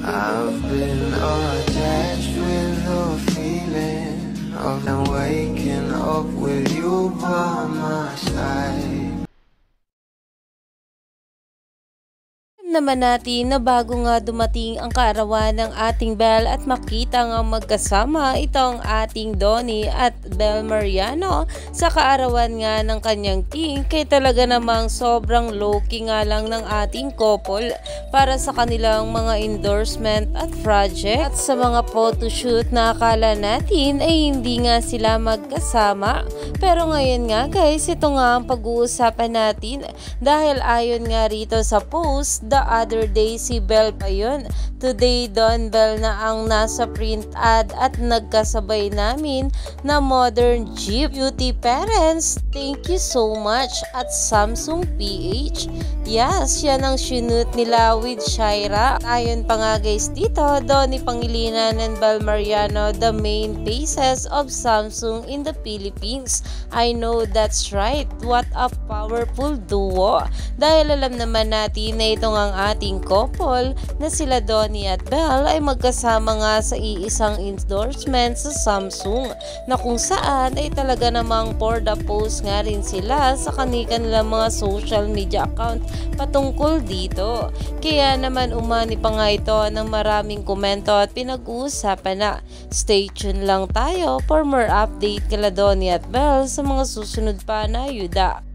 I've been attached with the feeling of waking up with you by my side. Naman natin na bago nga dumating ang kaarawan ng ating Belle at makita nga magkasama itong ating Donnie at Belle Mariano sa kaarawan nga ng kanyang team, kay talaga namang sobrang low-key nga lang ng ating couple para sa kanilang mga endorsement at project. At sa mga photoshoot na akala natin ay hindi nga sila magkasama, pero ngayon nga guys, ito nga ang pag-uusapan natin dahil ayon nga rito sa post, the other day si Belle pa yun. Today, Don Belle na ang nasa print ad at nagkasabay namin na modern jeep. Beauty parents, thank you so much at Samsung PH. Yes, yan ang shoot nila with Shaira. Ayon pa nga guys dito, Donnie Pangilinan and Belle Mariano, the main faces of Samsung in the Philippines. I know that's right. What a powerful duo. Dahil alam naman natin na itong ang ating couple na sila Donnie at Belle ay magkasama nga sa iisang endorsement sa Samsung, na kung saan ay talaga namang for the post nga rin sila sa kanilang mga social media account patungkol dito. Kaya naman umani pa nga ito ng maraming komento at pinag-uusapan na. Stay tuned lang tayo for more update kila Donnie at Belle sa mga susunod pa na yuda.